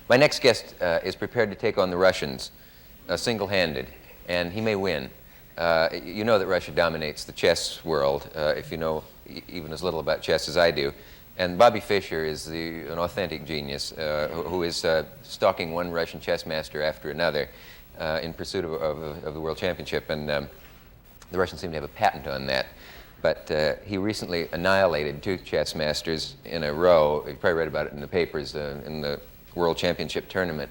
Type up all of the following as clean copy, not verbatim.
My next guest is prepared to take on the Russians single-handed, and he may win. You know that Russia dominates the chess world, if you know even as little about chess as I do. And Bobby Fischer is an authentic genius who is stalking one Russian chess master after another in pursuit of the World Championship. And the Russians seem to have a patent on that. But he recently annihilated 2 chess masters in a row. You probably read about it in the papers in the World Championship tournament.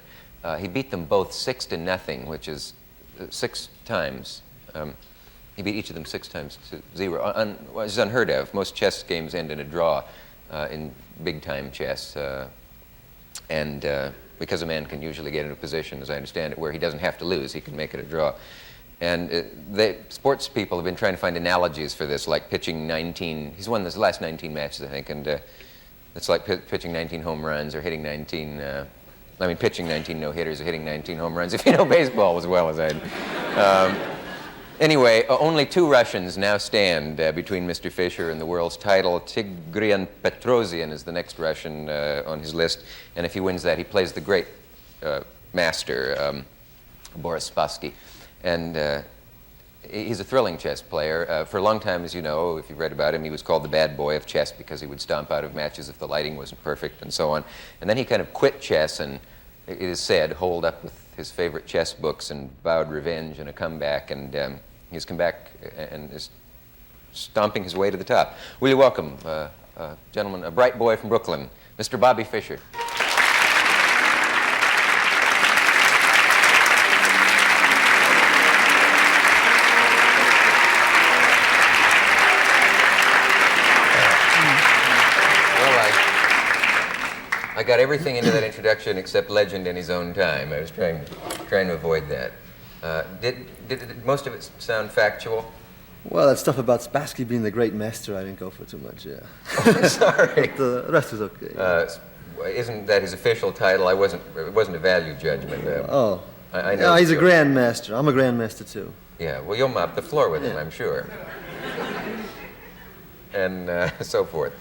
He beat them both 6-0, which is 6 times. He beat each of them 6-0, which is unheard of. Most chess games end in a draw in big-time chess. Because a man can usually get into a position, as I understand it, where he doesn't have to lose, he can make it a draw. And sports people have been trying to find analogies for this, like pitching 19, he's won his last 19 matches, I think, and it's like pitching 19 home runs or hitting 19, pitching 19 no-hitters or hitting 19 home runs, if you know baseball as well as I do. Anyway, only 2 Russians now stand between Mr. Fischer and the world's title. Tigran Petrosian is the next Russian on his list, and if he wins that, he plays the great master, Boris Spassky. And he's a thrilling chess player. For a long time, as you know, if you've read about him, he was called the bad boy of chess because he would stomp out of matches if the lighting wasn't perfect and so on. And then he kind of quit chess and, it is said, holed up with his favorite chess books and vowed revenge and a comeback. And he's come back and is stomping his way to the top. Will you welcome, gentlemen, a bright boy from Brooklyn, Mr. Bobby Fischer. I got everything into that introduction except legend in his own time. I was trying to avoid that. Did most of it sound factual? Well, that stuff about Spassky being the great master, I didn't go for too much, yeah. Oh, sorry. But the rest was okay. Yeah. Isn't that his official title? It wasn't a value judgment. I know. Yeah, he's a grandmaster. I'm a grandmaster, too. Yeah, well, you'll mop the floor with him, I'm sure. And so forth.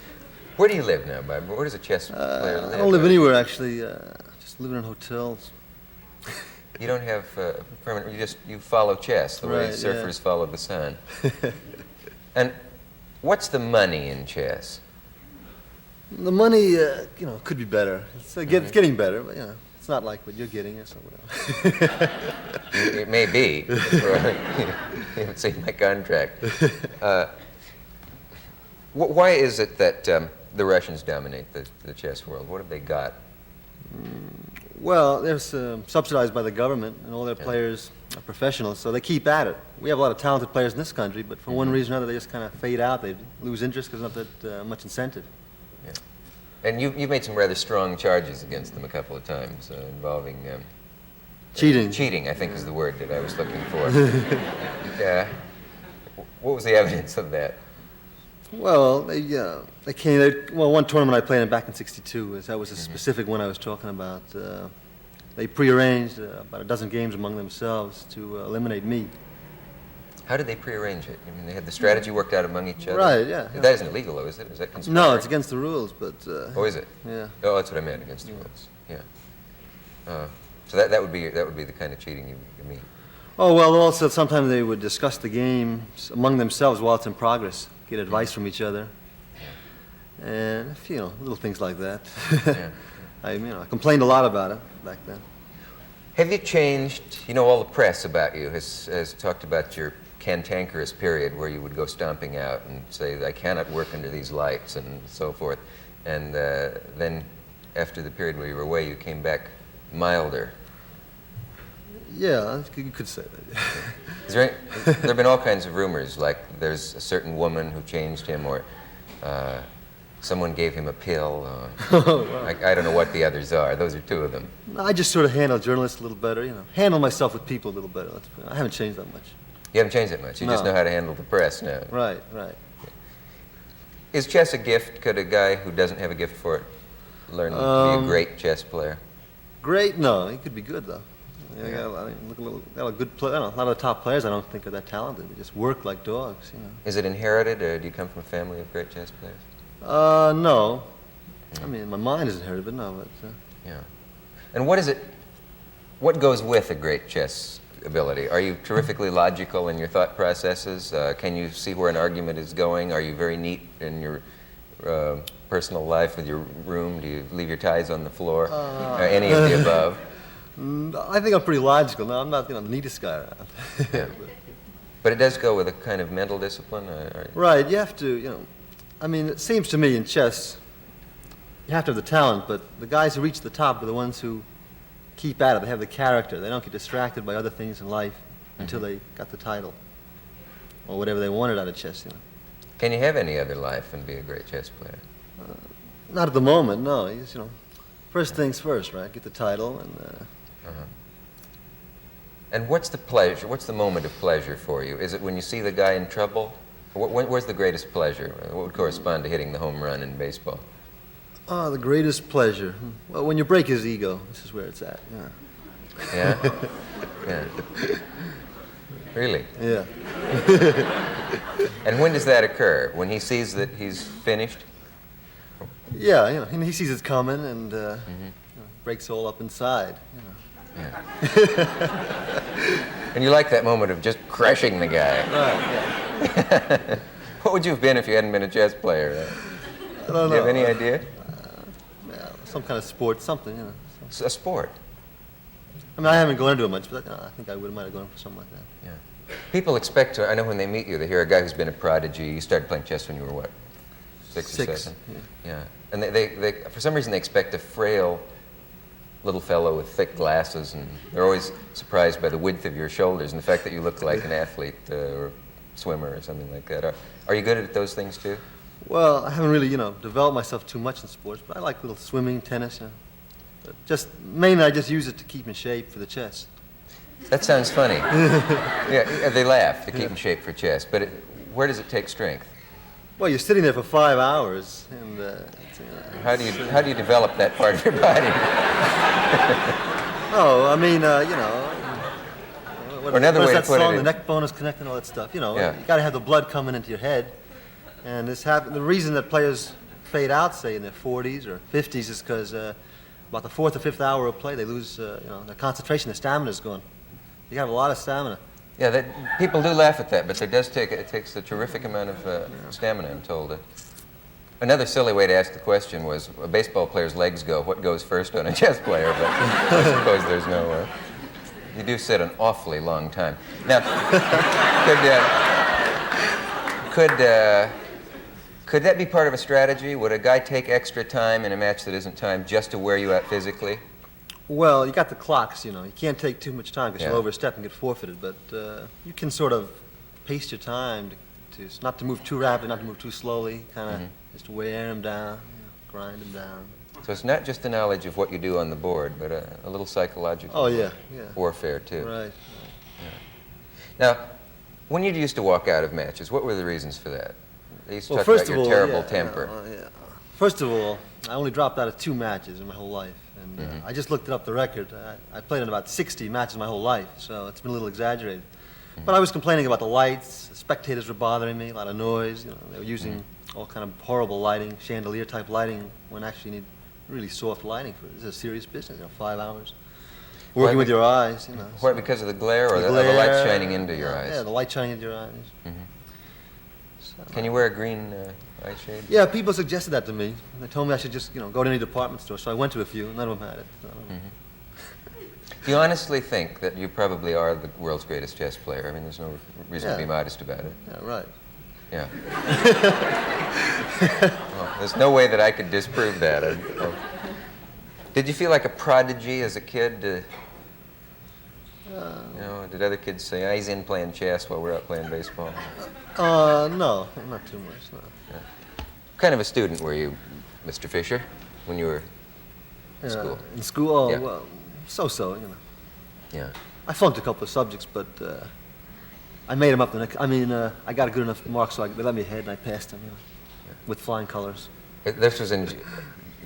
Where do you live now, Bob? Where does a chess player live? I don't live anywhere, actually. Just living in hotels. You don't have permanent, you follow chess the way surfers follow the sun. And what's the money in chess? The money, could be better. It's getting better, but, it's not like what you're getting or something else. It may be. You haven't seen my contract. Why is it that the Russians dominate the chess world? What have they got? Well, they're subsidized by the government, and all their players are professionals, so they keep at it. We have a lot of talented players in this country, but for one reason or another, they just kind of fade out. They lose interest because there's not that much incentive. Yeah. And you've made some rather strong charges against them a couple of times involving... cheating. Cheating, I think, is the word that I was looking for. What was the evidence of that? Well, they came. One tournament I played in back in '62. That was a specific one I was talking about. They prearranged about a dozen games among themselves to eliminate me. How did they prearrange it? I mean, they had the strategy worked out among each other? Right, yeah. That isn't illegal, though, is it? Is that conspiring? No, it's against the rules, but... oh, is it? Yeah. Oh, that's what I meant, against the rules. Yeah. So that would be the kind of cheating you mean? Oh, well, also sometimes they would discuss the games among themselves while it's in progress. Get advice from each other, and little things like that. Yeah. I complained a lot about it back then. Have you changed? All the press about you has talked about your cantankerous period where you would go stomping out and say, "I cannot work under these lights," and so forth. And then, after the period where you were away, you came back milder. Yeah, you could say that. There have been all kinds of rumors, like there's a certain woman who changed him, or someone gave him a pill. I don't know what the others are. Those are 2 of them. I just sort of handle journalists a little better, handle myself with people a little better. I haven't changed that much. You haven't changed that much. You just know how to handle the press now. Right. Is chess a gift? Could a guy who doesn't have a gift for it learn to be a great chess player? Great? No, he could be good, though. Got a good play. A lot of the top players I don't think are that talented. They just work like dogs, Is it inherited, or do you come from a family of great chess players? No. I mean, my mind is inherited, but no. But yeah. And what goes with a great chess ability? Are you terrifically logical in your thought processes? Can you see where an argument is going? Are you very neat in your personal life with your room? Do you leave your ties on the floor? Any of the above? I think I'm pretty logical. No, I'm not the neatest guy around. Yeah. But it does go with a kind of mental discipline? Right, you have to, I mean, it seems to me in chess, you have to have the talent, but the guys who reach the top are the ones who keep at it. They have the character. They don't get distracted by other things in life until they got the title or whatever they wanted out of chess. Can you have any other life and be a great chess player? Not at the moment, no. You just, first things first, right? Get the title and. And what's the pleasure? What's the moment of pleasure for you? Is it when you see the guy in trouble? Where's the greatest pleasure? What would correspond to hitting the home run in baseball? Oh, the greatest pleasure. Well, when you break his ego, this is where it's at. Yeah. Yeah? Yeah. Really? Yeah. And when does that occur? When he sees that he's finished? Yeah, and he sees it's coming and breaks all up inside. Yeah. And you like that moment of just crushing the guy. Right, yeah. What would you have been if you hadn't been a chess player? I don't know. Do you have any idea? Yeah, some kind of sport, something, It's a sport. I mean, I haven't gone into it much, but I think I might have gone for something like that. Yeah. People expect to, I know when they meet you, they hear a guy who's been a prodigy. You started playing chess when you were what? Six or seven? Yeah. And they, for some reason, they expect a frail little fellow with thick glasses, and they're always surprised by the width of your shoulders and the fact that you look like an athlete or swimmer or something like that. Are you good at those things too? Well, I haven't really, developed myself too much in sports, but I like little swimming, tennis. But mainly I just use it to keep in shape for the chess. That sounds funny. Yeah, they laugh to keep in shape for chess, but where does it take strength? Well, you're sitting there for 5 hours, and how do you develop that part of your body? Oh, I mean, Or another what way is to that put song? it The is- neck bone is connected, all that stuff. Yeah. You got to have the blood coming into your head, and the reason that players fade out, say in their 40s or 50s, is because about the 4th or 5th hour of play, they lose, their concentration, their stamina's gone. You have a lot of stamina. Yeah, people do laugh at that, but it takes a terrific amount of stamina, I'm told. Another silly way to ask the question was, a baseball player's legs go, what goes first on a chess player? But I suppose there's no... you do sit an awfully long time. Now, could that be part of a strategy? Would a guy take extra time in a match that isn't timed just to wear you out physically? Well, you got the clocks, you can't take too much time because Yeah. you'll overstep and get forfeited, but you can sort of pace your time to not to move too rapidly, not to move too slowly, kind of just to wear them down, grind them down. So it's not just the knowledge of what you do on the board, but a little psychological warfare, too. Right. Now, when you used to walk out of matches, what were the reasons for that? They used to Well, talk first about of your all, terrible temper. First of all, I only dropped out of 2 matches in my whole life, and I just looked up the record. I played in about 60 matches my whole life, so it's been a little exaggerated. But I was complaining about the lights. The spectators were bothering me, a lot of noise. They were using all kind of horrible lighting, chandelier-type lighting, when actually you need really soft lighting for it. This is a serious business, 5 hours. Working with your eyes, Why, because of the glare or the glare, light shining into your eyes? Yeah, the light shining into your eyes. So, Can you wear a green eye shade? yeah, people suggested that to me. They told me I should just, go to any department store. So I went to a few. None of them had it. Do you honestly think that you probably are the world's greatest chess player? I mean, there's no reason to be modest about it. Yeah, right. Yeah. Well, there's no way that I could disprove that. Did you feel like a prodigy as a kid? Did other kids say, he's in playing chess while we're out playing baseball? No, not too much, no. Yeah. What kind of a student were you, Mr. Fischer, when you were in school? In school? Oh, Yeah. well, so-so, Yeah. I flunked a couple of subjects, but I made them up the next... I got a good enough mark, so they let me ahead, and I passed them, with flying colors. This was in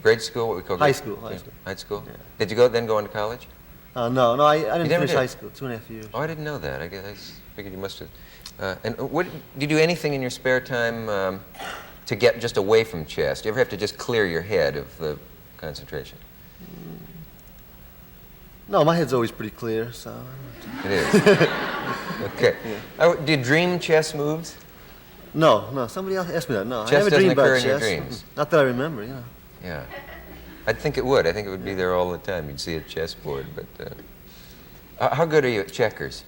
grade school, what we call High grade- school. High school? Yeah. Did you then go on to college? No, I didn't never finish did? high school, 2.5 years. Oh, I didn't know that. I guess I figured you must have. And did you do anything in your spare time to get just away from chess? Do you ever have to just clear your head of the concentration? No, my head's always pretty clear, so. It is. Okay. Do you dream chess moves? No, somebody else asked me that. No, Chess I never doesn't dreamed about occur in your chess. dreams? Not that I remember, Yeah. I think it would. I think it would be there all the time. You'd see a chessboard. But how good are you at checkers?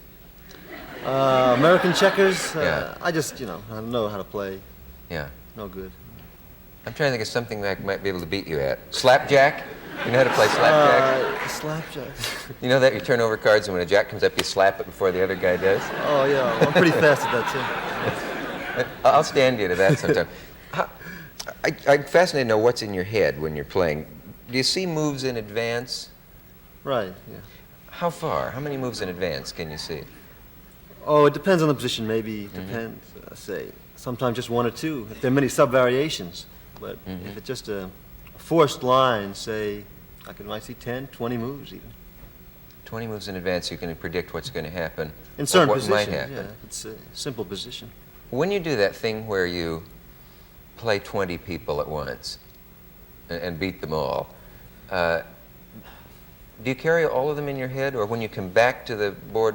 American checkers, Yeah. I just, I don't know how to play. Yeah. No good. I'm trying to think of something that I might be able to beat you at. Slapjack? You know how to play slapjack? Slapjack. You know that? You turn over cards, and when a jack comes up, you slap it before the other guy does? Oh, yeah. Well, I'm pretty fast at that, too. I'll stand you to that sometime. I'm fascinated to know what's in your head when you're playing. Do you see moves in advance? Right, yeah. How far? How many moves in advance can you see? Oh, it depends on the position, maybe. Depends, say. Sometimes just one or two, if there are many sub-variations. But if it's just a forced line, say, I might see 10, 20 moves even. 20 moves in advance, you can predict what's going to happen. In certain what positions, might happen. yeah. It's a simple position. When you do that thing where you play 20 people at once and beat them all, do you carry all of them in your head, or when you come back to the board,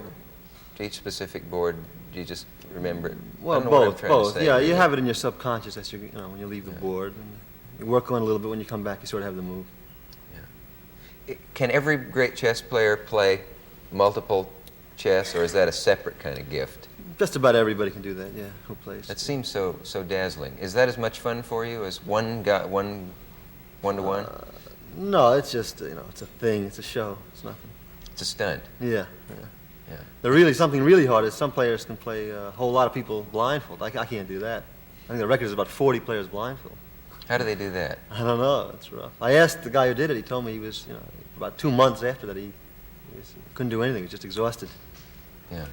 to each specific board, do you just remember it? Well, both. Yeah, you have it in your subconscious as when you leave the board. And you work on it a little bit. When you come back, you sort of have the move. Yeah. Can every great chess player play multiple chess, or is that a separate kind of gift? Just about everybody can do that, yeah, who plays. That seems so dazzling. Is that as much fun for you as one-to-one? No, it's just, it's a thing. It's a show. It's nothing. It's a stunt. Yeah. Something really hard is some players can play a whole lot of people blindfold. I can't do that. I think the record is about 40 players blindfold. How do they do that? I don't know. It's rough. I asked the guy who did it. He told me he was, about 2 months after that, he couldn't do anything. He was just exhausted. Yeah.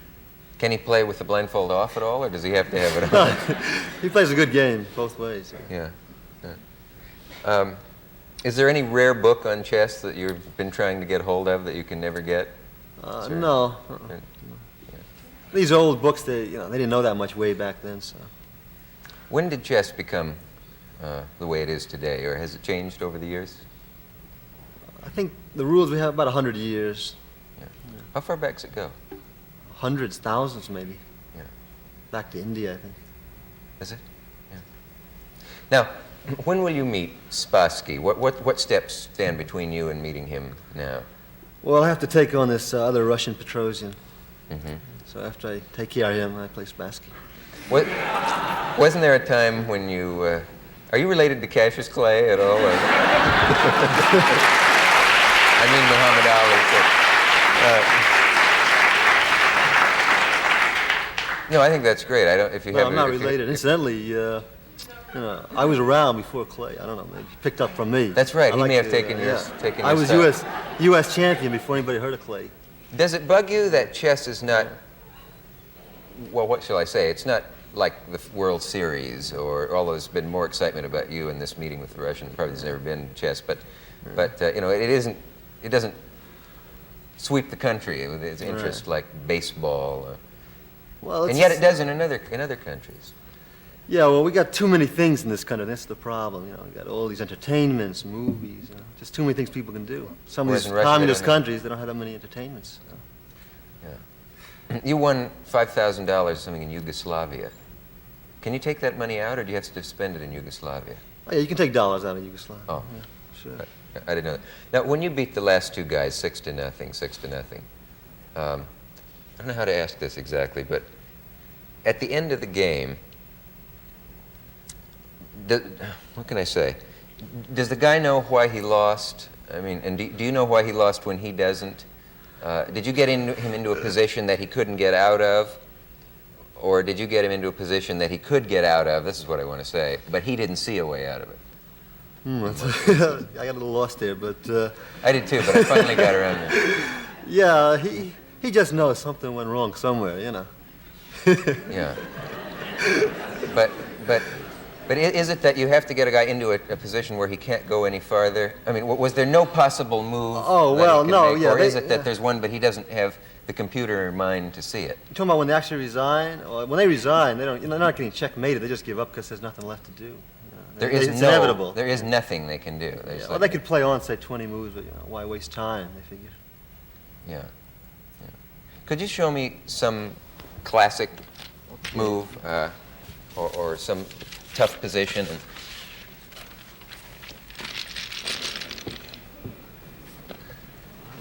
Can he play with the blindfold off at all, or does he have to have it on? He plays a good game both ways. Yeah. Is there any rare book on chess that you've been trying to get hold of that you can never get? No. Yeah. These old books, they didn't know that much way back then. So. When did chess become the way it is today, or has it changed over the years? I think the rules we have about 100 years. Yeah. How far back does it go? Hundreds, thousands maybe. Yeah. Back to India, I think. Is it? Yeah. Now, when will you meet Spassky? What steps stand between you and meeting him now? Well, I have to take on this other Russian Petrosian. Mm-hmm. So after I take care of him, I play Spassky. Wasn't there a time when you... are you related to Cassius Clay at all? Or? I mean Muhammad Ali. No, I think that's great. I'm not related. Incidentally, I was around before Clay. I don't know, maybe he picked up from me. That's right. He may have taken your I was stuff. U.S. champion before anybody heard of Clay. Does it bug you that chess is not, well, what shall I say? It's not like the World Series, or although there's been more excitement about you in this meeting with the Russian, probably there's never been chess, but it doesn't sweep the country with its interest like baseball. And yet it does in other countries. Yeah, well, we got too many things in this country. That's the problem. We got all these entertainments, movies, just too many things people can do. Some of these communist countries, they don't have that many entertainments. So. Yeah. You won $5,000 or something in Yugoslavia. Can you take that money out, or do you have to spend it in Yugoslavia? Oh, yeah, you can take dollars out of Yugoslavia. Oh, yeah, sure. I didn't know that. Now, when you beat the last two guys 6-0, I don't know how to ask this exactly, but at the end of the game, what can I say? Does the guy know why he lost? I mean, and do you know why he lost when he doesn't? Did you get him into a position that he couldn't get out of? Or did you get him into a position that he could get out of? This is what I want to say. But he didn't see a way out of it. I got a little lost there, but... I did too, but I finally got around there. Yeah, he just knows something went wrong somewhere, Yeah. But is it that you have to get a guy into a position where he can't go any farther? I mean, was there no possible move? Oh, well, no, make, yeah. Or is it that there's one, but he doesn't have the computer mind to see it? You're talking about when they actually resign? Or when they resign, they're not getting checkmated. They just give up because there's nothing left to do. It's inevitable. There is nothing they can do. Well, they could play on, say, 20 moves, but why waste time, they figure. Yeah. Yeah. Could you show me some classic move or some tough position?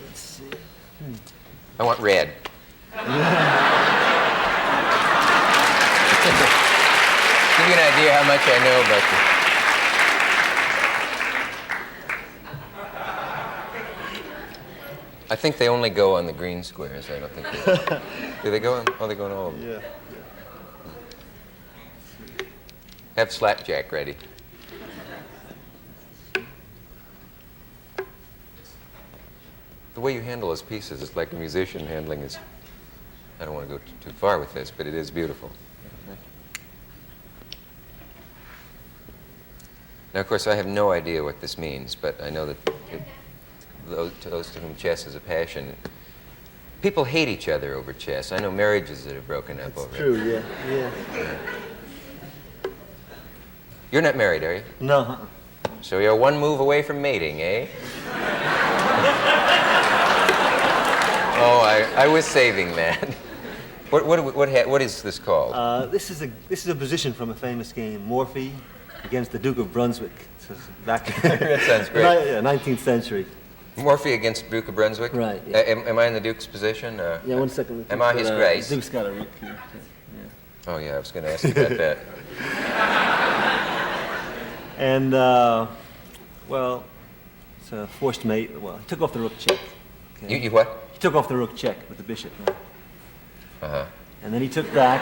Let's see. I want red. Give you an idea how much I know about this. I think they only go on the green squares. I don't think they... Do they go on? Oh, they go on all of them. Yeah. Have slapjack ready. The way you handle his pieces is like a musician handling his... I don't want to go too far with this, but it is beautiful. Now, of course, I have no idea what this means, but I know that to those to whom chess is a passion, people hate each other over chess. I know marriages that have broken up over True, it. yeah. You're not married, are you? No. So you're one move away from mating, eh? Oh, I was saving that. What is this called? This is a position from a famous game, Morphy against the Duke of Brunswick. This is back That sounds great. 19th century. Morphy against Duke of Brunswick? Right, yeah. Am I in the Duke's position? Yeah, 1 second. Am I his grace? Duke's got a rook here. Yeah. Oh, yeah, I was going to ask you about that. And, well, it's a forced mate. Well, he took off the rook check. Okay. You what? He took off the rook check with the bishop. Yeah. Uh-huh. And then he took back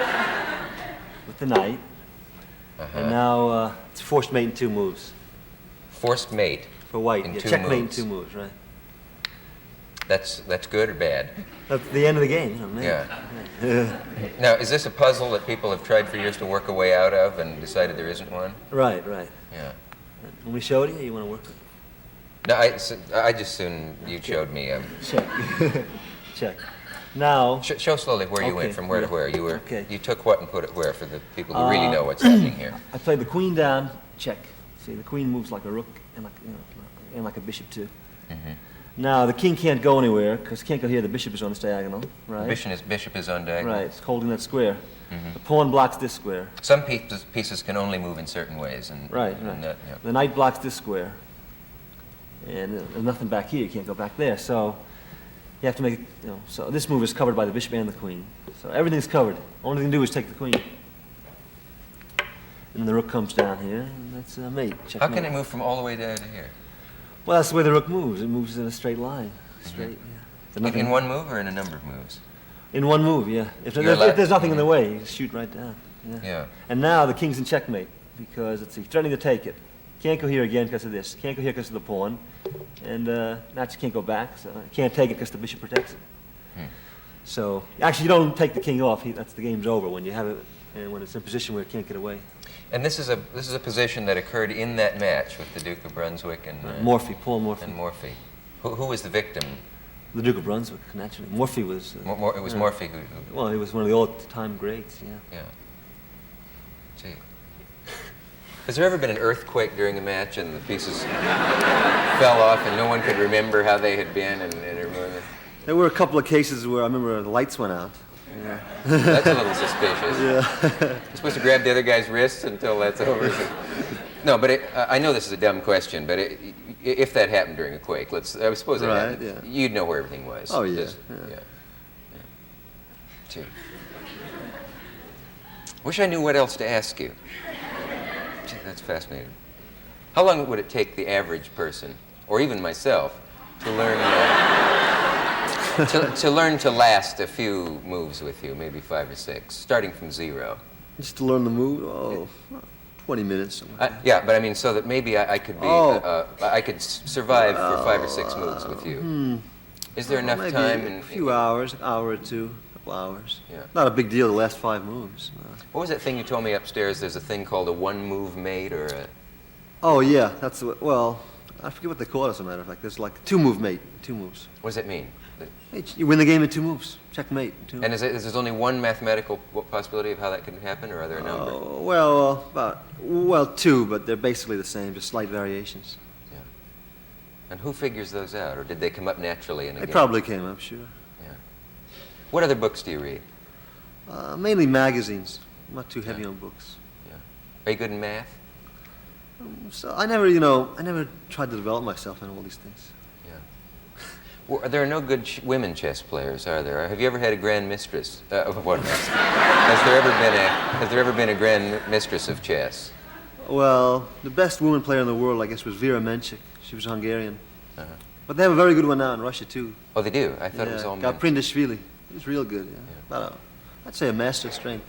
with the knight. Uh-huh. And now it's forced mate in 2 moves. Forced mate For white. in Yeah, 2 checkmate in moves. 2 moves, right. That's good or bad? That's the end of the game, you know, mate. Yeah. Now, is this a puzzle that people have tried for years to work a way out of and decided there isn't one? Right, right. Yeah. When we showed you want to work with it? No, I just soon you showed me. Check. Check. Now, Show slowly where you went, Okay, from where to yeah. where. Okay. You took what and put it where for the people who really know what's happening here. I played the queen down, check. See, the queen moves like a rook and like a bishop too. Mm-hmm. Now, the king can't go anywhere because can't go here. The bishop is on this diagonal, right? Bishop is on diagonal. Right, it's holding that square. The pawn blocks this square. Some pieces can only move in certain ways, and Right, and right. that, yeah. The knight blocks this square. And there's nothing back here. You can't go back there. So you have to make, so this move is covered by the bishop and the queen. So everything's covered. Only thing to do is take the queen. And the rook comes down here, and that's a mate. How Checkmate. can it move from all the way down to here? Well, that's the way the rook moves. It moves in a straight line. Straight, yeah. There's nothing- In one move or in a number of moves? In one move, yeah. If You're there's nothing in the way, you shoot right down. Yeah. Yeah. And now the king's in checkmate because he's threatening to take it. Can't go here again because of this. Can't go here because of the pawn. And now you can't go back, so can't take it because the bishop protects it. So actually, you don't take the king off. That's the game's over when you have it, and when it's in a position where it can't get away. And this is a position that occurred in that match with the Duke of Brunswick and Morphy, Paul Morphy. and Morphy. Who was the victim? The Duke of Brunswick, naturally. Morphy was. It was Morphy who. Well, he was one of the all-time greats. Yeah. Yeah. Gee. Has there ever been an earthquake during a match and the pieces fell off and no one could remember how they had been and everyone? There were a couple of cases where I remember the lights went out. Yeah. That's a little suspicious. Yeah. You're supposed to grab the other guy's wrists until that's over. No, but I know this is a dumb question, but if that happened during a quake, I suppose it Right, happened, yeah. you'd know where everything was. Oh, yeah, Just- yeah. Gee. Wish I knew what else to ask you. Gee, that's fascinating. How long would it take the average person, or even myself, to learn to learn to last a few moves with you, maybe 5 or 6, starting from 0? Just to learn the move? 20 minutes. Yeah, but I mean, so that maybe I could be, I could survive for 5 or 6 moves with you. Is there enough Maybe time? a few hours, an hour or two, a couple hours. Yeah. Not a big deal the last 5 moves. What was that thing you told me upstairs? There's a thing called a one-move mate, or a... Oh, yeah, that's well, I forget what they call it, as a matter of fact. There's like 2-move mate, 2 moves. What does that mean? You win the game in 2 moves. Checkmate. 2 And is there only one mathematical possibility of how that can happen, or are there a number? Well, 2, but they're basically the same, just slight variations. Yeah. And who figures those out, or did they come up naturally in a They game? probably came up, sure. Yeah. What other books do you read? Mainly magazines. I'm not too heavy on books. Yeah. Are you good in math? So I never tried to develop myself in all these things. Yeah. Well, there are no good women chess players, are there? Have you ever had a grand mistress? What? Has there ever been a grand mistress of chess? Well, the best woman player in the world, I guess, was Vera Menchik. She was Hungarian. Uh-huh. But they have a very good one now in Russia, too. Oh, they do? I thought it was all men. Gaprindashvili. He was real good, yeah. I'd say a master strength.